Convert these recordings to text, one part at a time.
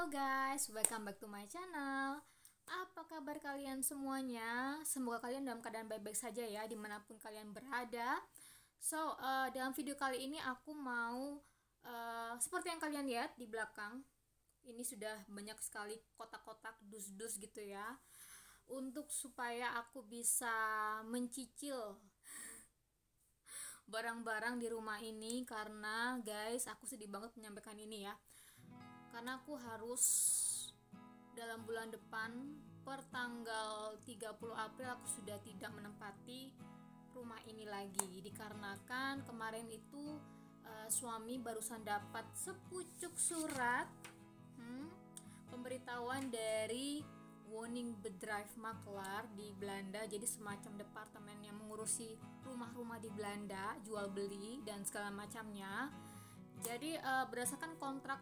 Halo guys, welcome back to my channel. Apa kabar kalian semuanya? Semoga kalian dalam keadaan baik-baik saja ya, dimanapun kalian berada. Dalam video kali ini aku mau seperti yang kalian lihat di belakang, ini sudah banyak sekali kotak-kotak dus-dus gitu ya, untuk supaya aku bisa mencicil barang-barang di rumah ini. Karena guys, aku sedih banget menyampaikan ini ya, karena aku harus dalam bulan depan per tanggal 30 April aku sudah tidak menempati rumah ini lagi, dikarenakan kemarin itu suami barusan dapat sepucuk surat pemberitahuan dari Woningbedrijf Makelaar di Belanda, jadi semacam departemen yang mengurusi rumah-rumah di Belanda, jual beli dan segala macamnya. Jadi berdasarkan kontrak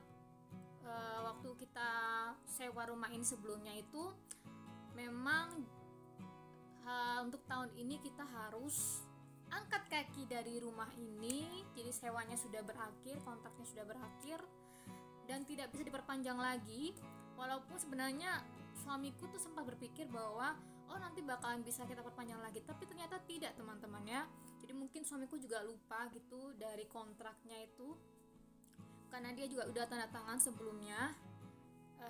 waktu kita sewa rumah ini sebelumnya itu memang untuk tahun ini kita harus angkat kaki dari rumah ini. Jadi sewanya sudah berakhir, kontraknya sudah berakhir dan tidak bisa diperpanjang lagi. Walaupun sebenarnya suamiku tuh sempat berpikir bahwa nanti bakalan bisa kita perpanjang lagi, tapi ternyata tidak teman-teman ya. Jadi mungkin suamiku juga lupa gitu dari kontraknya itu, karena dia juga udah tanda tangan sebelumnya.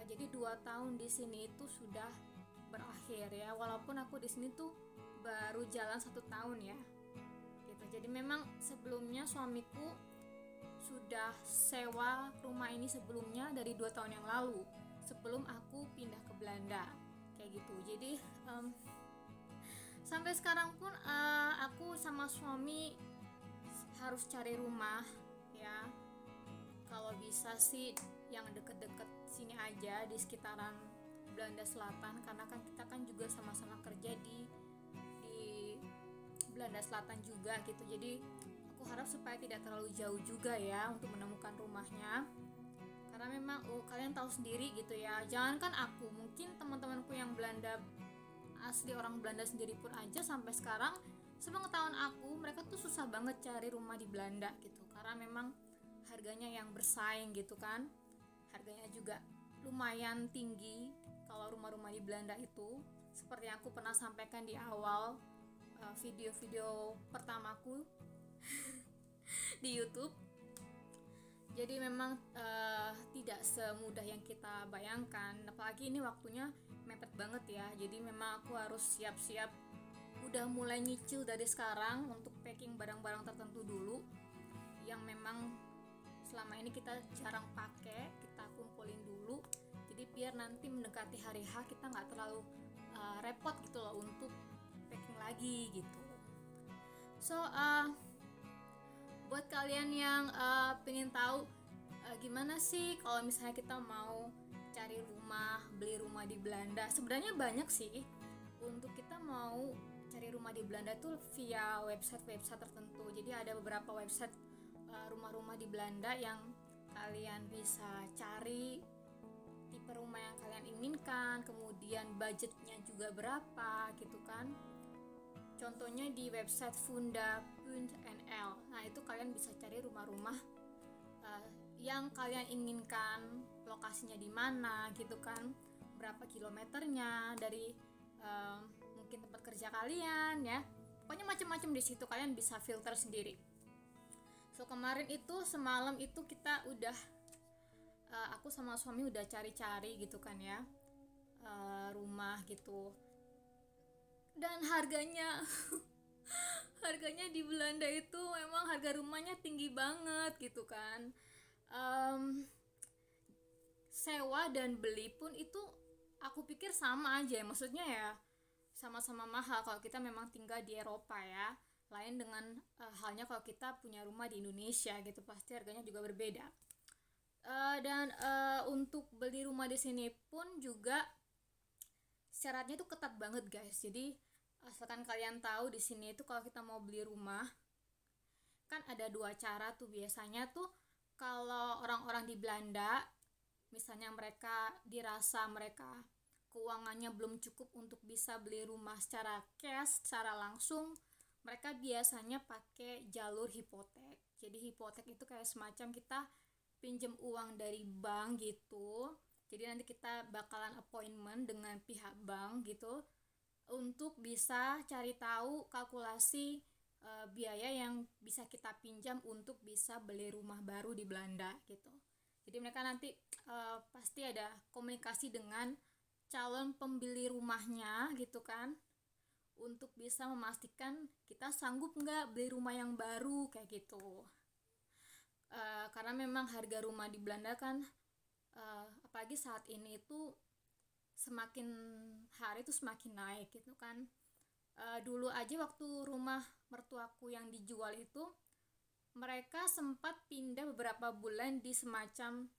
Jadi 2 tahun di sini itu sudah berakhir ya, walaupun aku di sini tuh baru jalan 1 tahun ya gitu. Jadi memang sebelumnya suamiku sudah sewa rumah ini sebelumnya dari 2 tahun yang lalu, sebelum aku pindah ke Belanda kayak gitu. Jadi sampai sekarang pun aku sama suami harus cari rumah ya. Kalau bisa sih yang deket-deket sini aja, di sekitaran Belanda Selatan, karena kan kita kan juga sama-sama kerja di Belanda Selatan juga gitu. Jadi aku harap supaya tidak terlalu jauh juga ya untuk menemukan rumahnya, karena memang kalian tahu sendiri gitu ya, jangankan aku, mungkin teman-temanku yang Belanda asli orang Belanda sendiri pun aja sampai sekarang sepengetahuan aku, mereka tuh susah banget cari rumah di Belanda gitu, karena memang harganya yang bersaing gitu kan. Harganya juga lumayan tinggi kalau rumah-rumah di Belanda itu, seperti yang aku pernah sampaikan di awal video-video pertamaku di YouTube. Jadi memang tidak semudah yang kita bayangkan, apalagi ini waktunya mepet banget ya. Jadi memang aku harus siap-siap, udah mulai nyicil dari sekarang untuk packing barang-barang tertentu dulu yang memang selama ini kita jarang pakai, kita kumpulin dulu. Jadi biar nanti mendekati hari H kita nggak terlalu repot gitu loh untuk packing lagi gitu. Buat kalian yang pengen tahu gimana sih kalau misalnya kita mau cari rumah, beli rumah di Belanda, sebenarnya banyak sih. Untuk kita mau cari rumah di Belanda tuh via website-website tertentu. Jadi ada beberapa website rumah-rumah di Belanda yang kalian bisa cari tipe rumah yang kalian inginkan, kemudian budgetnya juga berapa gitu kan. Contohnya di website funda.nl. Nah itu kalian bisa cari rumah-rumah yang kalian inginkan, lokasinya di mana gitu kan, berapa kilometernya dari mungkin tempat kerja kalian ya. Pokoknya macam-macam di situ, kalian bisa filter sendiri. Kemarin itu semalam itu kita udah aku sama suami udah cari-cari gitu kan ya, rumah gitu, dan harganya harganya di Belanda itu memang harga rumahnya tinggi banget gitu kan. Sewa dan beli pun itu aku pikir sama aja, maksudnya ya sama-sama mahal kalau kita memang tinggal di Eropa ya. Lain dengan halnya kalau kita punya rumah di Indonesia gitu, pasti harganya juga berbeda. Dan untuk beli rumah di sini pun juga syaratnya tuh ketat banget guys. Jadi asalkan kalian tahu, di sini itu kalau kita mau beli rumah kan ada 2 cara tuh biasanya tuh. Kalau orang-orang di Belanda misalnya mereka dirasa mereka keuangannya belum cukup untuk bisa beli rumah secara cash, secara langsung, mereka biasanya pakai jalur hipotek. Jadi hipotek itu kayak semacam kita pinjem uang dari bank gitu. Jadi nanti kita bakalan appointment dengan pihak bank gitu untuk bisa cari tahu kalkulasi biaya yang bisa kita pinjam untuk bisa beli rumah baru di Belanda gitu. Jadi mereka nanti pasti ada komunikasi dengan calon pembeli rumahnya gitu kan, untuk bisa memastikan kita sanggup nggak beli rumah yang baru kayak gitu. Karena memang harga rumah di Belanda kan apalagi saat ini itu semakin hari itu semakin naik gitu kan. Dulu aja waktu rumah mertuaku yang dijual itu, mereka sempat pindah beberapa bulan di semacam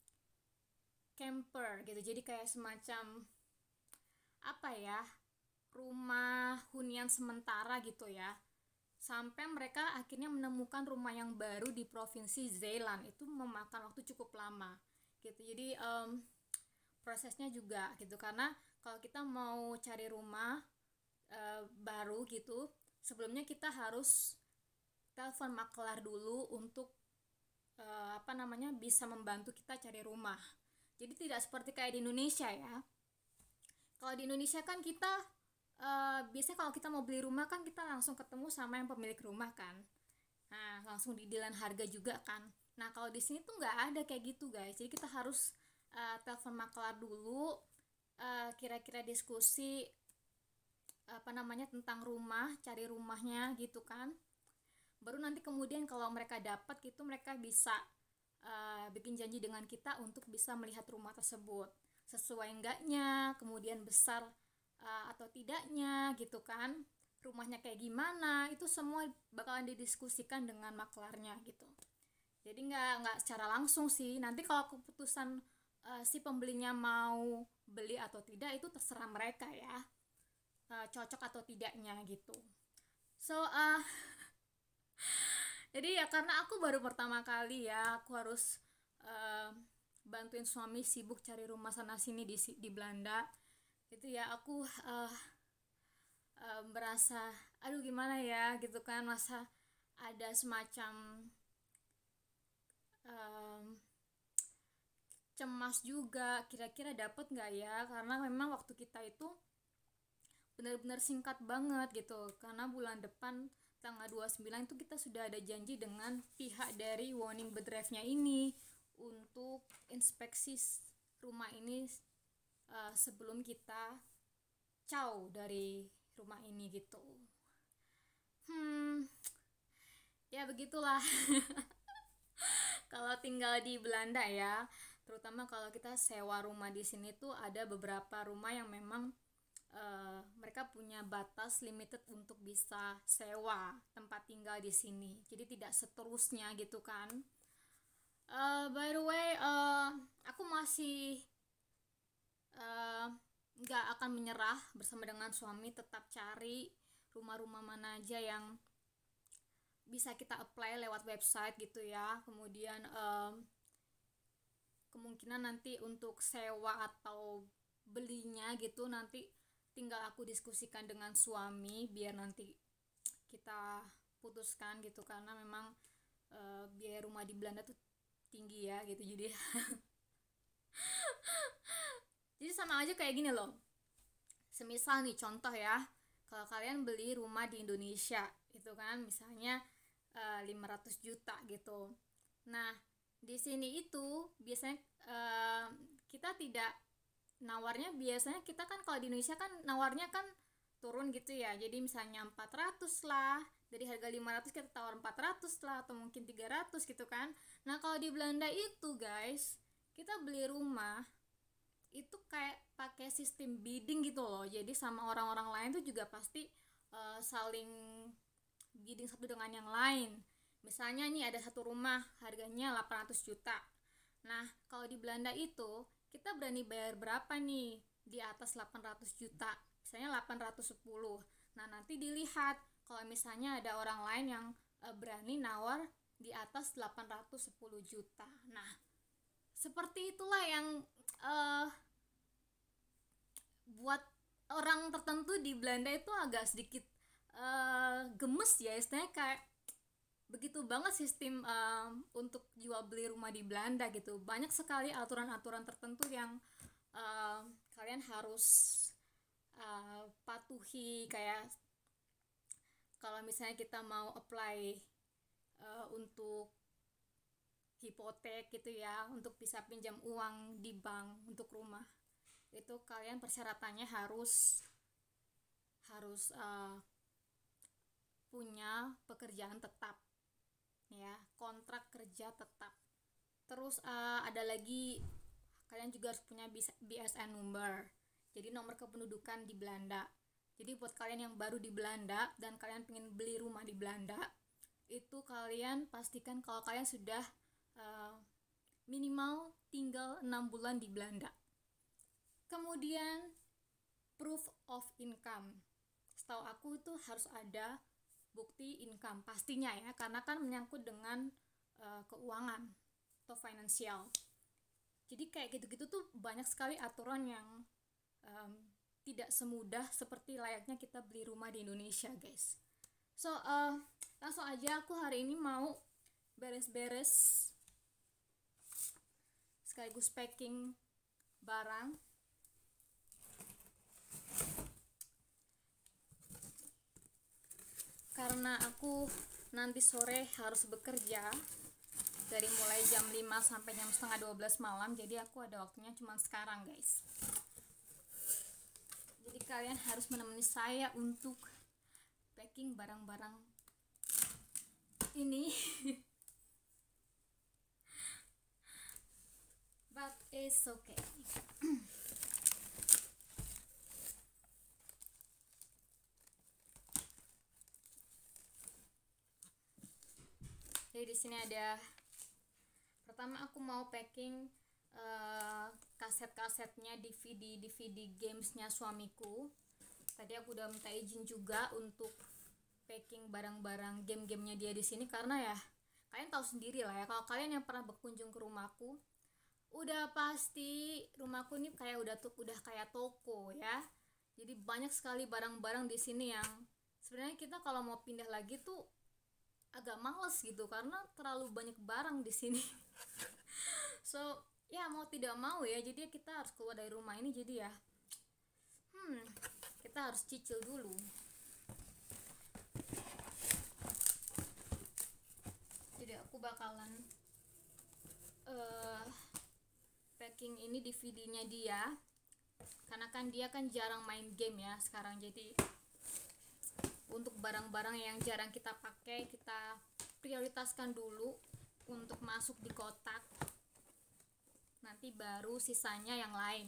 camper gitu, jadi kayak semacam apa ya, rumah hunian sementara gitu ya, sampai mereka akhirnya menemukan rumah yang baru di provinsi Zeeland. Itu memakan waktu cukup lama gitu. Jadi prosesnya juga gitu, karena kalau kita mau cari rumah baru gitu, sebelumnya kita harus telepon makelar dulu untuk bisa membantu kita cari rumah. Jadi tidak seperti kayak di Indonesia ya. Kalau di Indonesia kan kita biasanya kalau kita mau beli rumah kan kita langsung ketemu sama yang pemilik rumah kan. Nah, langsung didilan harga juga kan. Nah, kalau di sini tuh nggak ada kayak gitu guys. Jadi kita harus telepon makelar dulu, kira-kira diskusi tentang rumah, cari rumahnya gitu kan. Baru nanti kemudian kalau mereka dapat gitu, mereka bisa bikin janji dengan kita untuk bisa melihat rumah tersebut sesuai enggaknya, kemudian besar atau tidaknya gitu kan, rumahnya kayak gimana, itu semua bakalan didiskusikan dengan maklarnya gitu. Jadi nggak secara langsung sih. Nanti kalau keputusan si pembelinya mau beli atau tidak itu terserah mereka ya, cocok atau tidaknya gitu. So jadi ya karena aku baru pertama kali ya, aku harus bantuin suami sibuk cari rumah sana sini di Belanda itu ya. Aku berasa aduh gimana ya gitu kan, masa ada semacam cemas juga, kira-kira dapat nggak ya, karena memang waktu kita itu benar-benar singkat banget gitu, karena bulan depan tanggal 29 itu kita sudah ada janji dengan pihak dari Woning Bedrijfnya ini untuk inspeksi rumah ini sebelum kita caw dari rumah ini gitu. Ya begitulah kalau tinggal di Belanda ya, terutama kalau kita sewa rumah di sini tuh ada beberapa rumah yang memang mereka punya batas limited untuk bisa sewa tempat tinggal di sini, jadi tidak seterusnya gitu kan. By the way, aku masih nggak akan menyerah, bersama dengan suami tetap cari rumah-rumah mana aja yang bisa kita apply lewat website gitu ya. Kemudian kemungkinan nanti untuk sewa atau belinya gitu nanti tinggal aku diskusikan dengan suami biar nanti kita putuskan gitu, karena memang biaya rumah di Belanda tuh tinggi ya gitu. Jadi jadi sama aja kayak gini loh, semisal nih contoh ya, kalau kalian beli rumah di Indonesia itu kan misalnya 500 juta gitu. Nah di sini itu biasanya kita tidak nawarnya, biasanya kita kan kalau di Indonesia kan nawarnya kan turun gitu ya, jadi misalnya 400 lah, dari harga 500 kita tawar 400 lah, atau mungkin 300 gitu kan. Nah kalau di Belanda itu guys, kita beli rumah itu kayak pakai sistem bidding gitu loh, jadi sama orang-orang lain tuh juga pasti saling bidding satu dengan yang lain. Misalnya nih ada satu rumah harganya 800 juta. Nah kalau di Belanda itu kita berani bayar berapa nih di atas 800 juta, misalnya 810. Nah nanti dilihat kalau misalnya ada orang lain yang berani nawar di atas 810 juta. Nah seperti itulah yang buat orang tertentu di Belanda itu agak sedikit gemes ya, istilahnya kayak begitu banget sistem untuk jual beli rumah di Belanda gitu. Banyak sekali aturan-aturan tertentu yang uh, kalian harus patuhi, kayak kalau misalnya kita mau apply untuk hipotek gitu ya, untuk bisa pinjam uang di bank untuk rumah, itu kalian persyaratannya harus punya pekerjaan tetap ya, kontrak kerja tetap. Terus ada lagi, kalian juga harus punya BSN number, jadi nomor kependudukan di Belanda. Jadi buat kalian yang baru di Belanda dan kalian pengen beli rumah di Belanda, itu kalian pastikan kalau kalian sudah minimal tinggal 6 bulan di Belanda. Kemudian proof of income, setahu aku itu harus ada bukti income pastinya ya, karena kan menyangkut dengan keuangan atau finansial. Jadi kayak gitu-gitu tuh banyak sekali aturan yang tidak semudah seperti layaknya kita beli rumah di Indonesia, guys. So langsung aja, aku hari ini mau beres-beres sekaligus packing barang. Karena aku nanti sore harus bekerja dari mulai jam 5 sampai jam setengah 12 malam, jadi aku ada waktunya cuma sekarang, guys. Jadi kalian harus menemani saya untuk packing barang-barang ini. But it's okay. Jadi di sini ada, pertama aku mau packing kaset-kasetnya, DVD gamesnya suamiku. Tadi aku udah minta izin juga untuk packing barang-barang game-gamenya dia di sini, karena ya kalian tahu sendiri lah ya, kalau kalian yang pernah berkunjung ke rumahku, udah pasti rumahku ini kayak udah kayak toko ya. Jadi banyak sekali barang-barang di sini yang sebenarnya kita kalau mau pindah lagi tuh agak males gitu, karena terlalu banyak barang di sini. So ya mau tidak mau ya, jadi kita harus keluar dari rumah ini, jadi ya kita harus cicil dulu. Jadi aku bakalan packing ini DVD-nya dia, karena kan dia kan jarang main game ya sekarang. Jadi untuk barang-barang yang jarang kita pakai, kita prioritaskan dulu untuk masuk di kotak, nanti baru sisanya yang lain.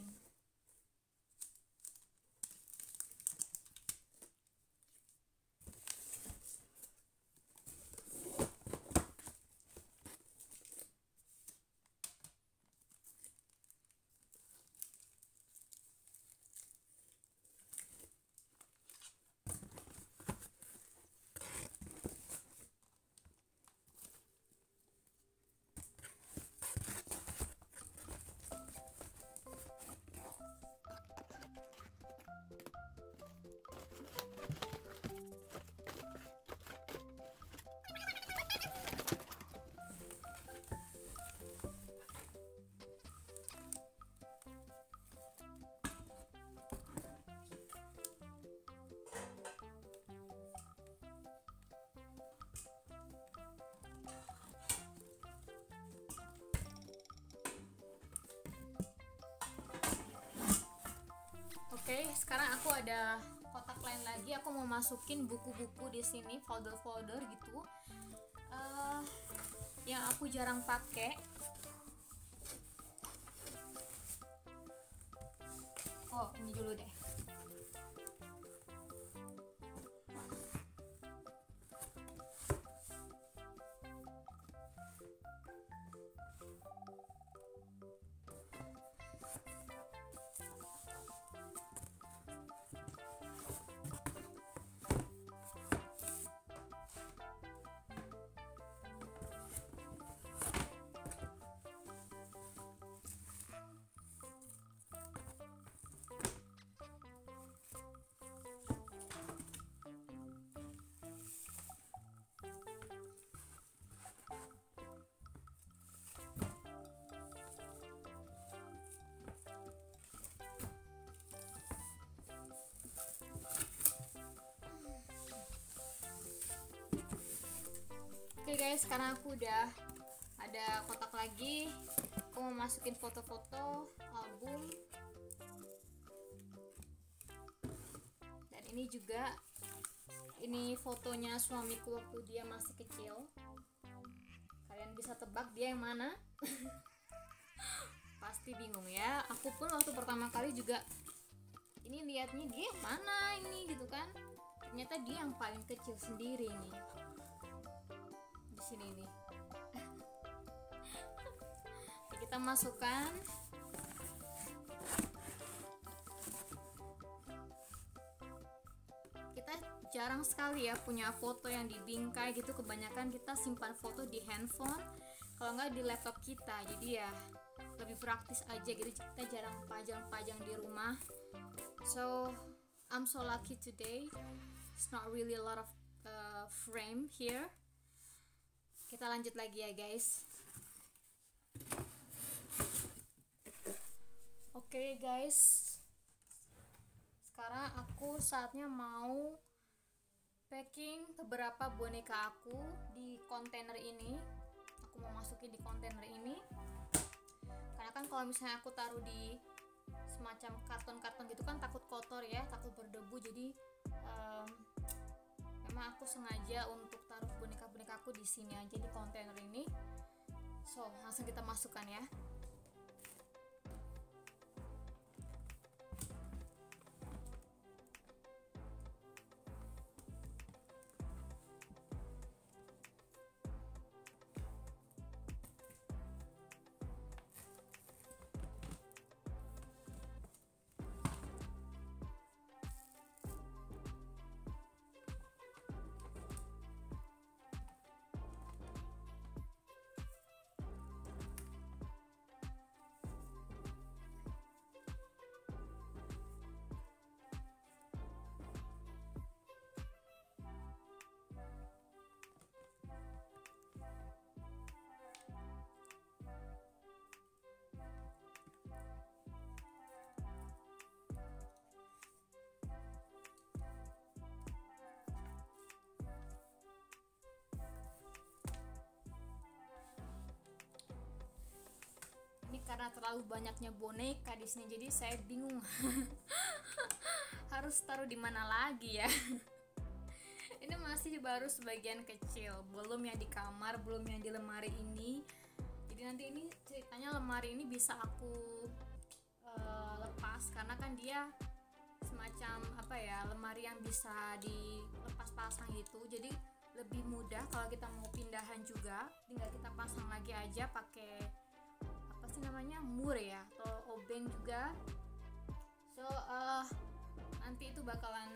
Oke, sekarang aku ada kotak lain lagi. Aku mau masukin buku-buku di sini, folder-folder gitu, yang aku jarang pakai. Oh, ini dulu deh. guys, sekarang aku udah ada kotak lagi. Aku mau masukin foto-foto album. Dan ini juga, ini fotonya suamiku waktu dia masih kecil. Kalian bisa tebak dia yang mana? Pasti bingung ya. Aku pun waktu pertama kali juga ini liatnya dia yang mana ini gitu kan. Ternyata dia yang paling kecil sendiri nih. Di sini nih. Kita masukkan. Kita jarang sekali ya punya foto yang di bingkai gitu. Kebanyakan kita simpan foto di handphone, kalau nggak di laptop kita. Jadi ya lebih praktis aja gitu. Kita jarang pajang-pajang di rumah. So I'm so lucky today. It's not really a lot of frame here. Kita lanjut lagi ya guys. Oke guys, sekarang aku saatnya mau packing beberapa boneka aku di kontainer ini. Aku mau masukin di kontainer ini karena kan kalau misalnya aku taruh di semacam karton-karton gitu kan takut kotor ya, takut berdebu. Jadi memang aku sengaja untuk taruh boneka-boneka aku di sini aja, di kontainer ini. So langsung kita masukkan ya. Karena terlalu banyaknya boneka di sini, jadi saya bingung harus taruh di mana lagi ya. Ini masih baru sebagian kecil, belum yang di kamar, belum yang di lemari ini. Jadi nanti ini ceritanya lemari ini bisa aku lepas karena kan dia semacam apa ya, lemari yang bisa dilepas pasang gitu. Jadi lebih mudah kalau kita mau pindahan juga, tinggal kita pasang lagi aja pakai namanya mur ya atau obeng juga. So nanti itu bakalan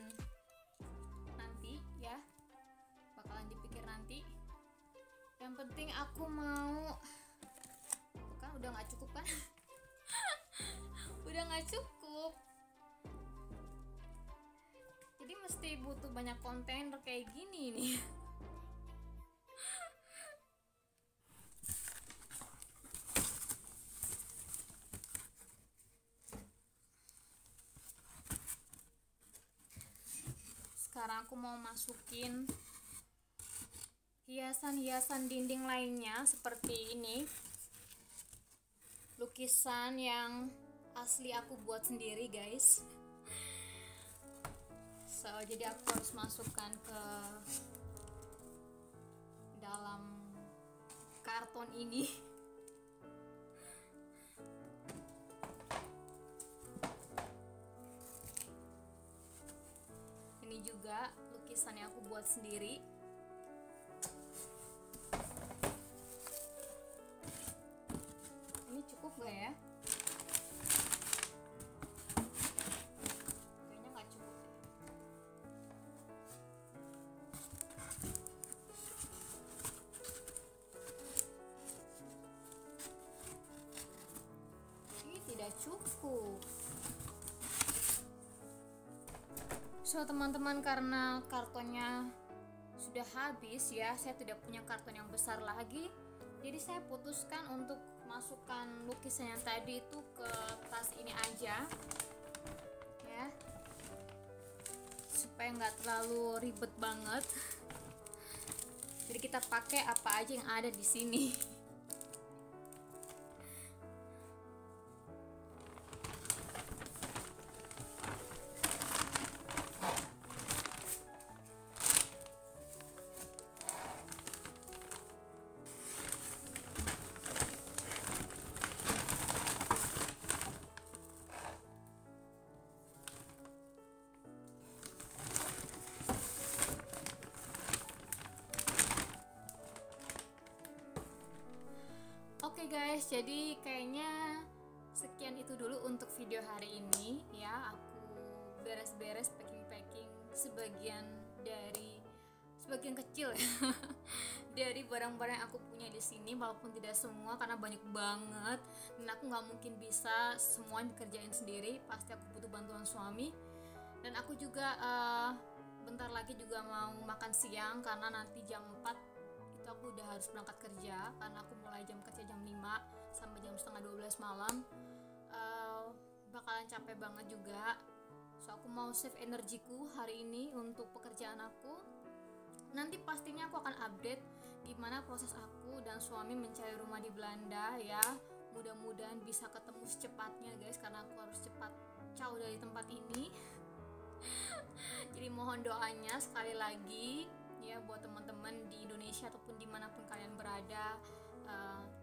dipikir nanti. Yang penting aku mau, bukan udah nggak cukup kan? Udah nggak cukup, jadi mesti butuh banyak kontainer kayak gini nih. Sekarang aku mau masukin hiasan-hiasan dinding lainnya seperti ini. Lukisan yang asli aku buat sendiri guys. So jadi aku harus masukkan ke dalam karton ini. Ini juga lukisan yang aku buat sendiri. Ini cukup gak ya? Kayaknya gak cukup deh. Ini tidak cukup. So teman-teman, karena kartonnya sudah habis ya, saya tidak punya karton yang besar lagi. Jadi saya putuskan untuk masukkan lukisan yang tadi itu ke tas ini aja ya, supaya nggak terlalu ribet banget. Jadi kita pakai apa aja yang ada di sini. Oke guys, jadi kayaknya sekian itu dulu untuk video hari ini ya. Aku beres-beres packing-packing sebagian kecil ya dari barang-barang yang aku punya di sini, walaupun tidak semua karena banyak banget dan aku nggak mungkin bisa semua dikerjain sendiri, pasti aku butuh bantuan suami. Dan aku juga bentar lagi juga mau makan siang karena nanti jam 4 itu aku udah harus berangkat kerja, karena aku mulai jam kerja jam 5 sampai jam setengah 12 malam. Bakalan capek banget juga, so aku mau save energiku hari ini untuk pekerjaan aku. Nanti pastinya aku akan update gimana proses aku dan suami mencari rumah di Belanda ya. Mudah-mudahan bisa ketemu secepatnya guys, karena aku harus cepat jauh dari tempat ini. Jadi mohon doanya sekali lagi ya buat teman-teman di Indonesia ataupun dimanapun kalian berada.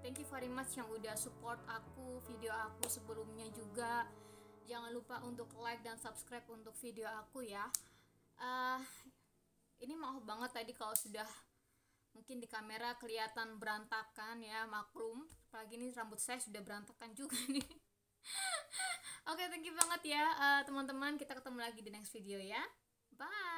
Thank you very much yang udah support aku, video aku sebelumnya juga. Jangan lupa untuk like dan subscribe untuk video aku ya. Ini maaf banget tadi kalau sudah mungkin di kamera kelihatan berantakan ya, maklum. Apalagi ini rambut saya sudah berantakan juga nih. Oke, thank you banget ya teman-teman. Kita ketemu lagi di next video ya. Bye.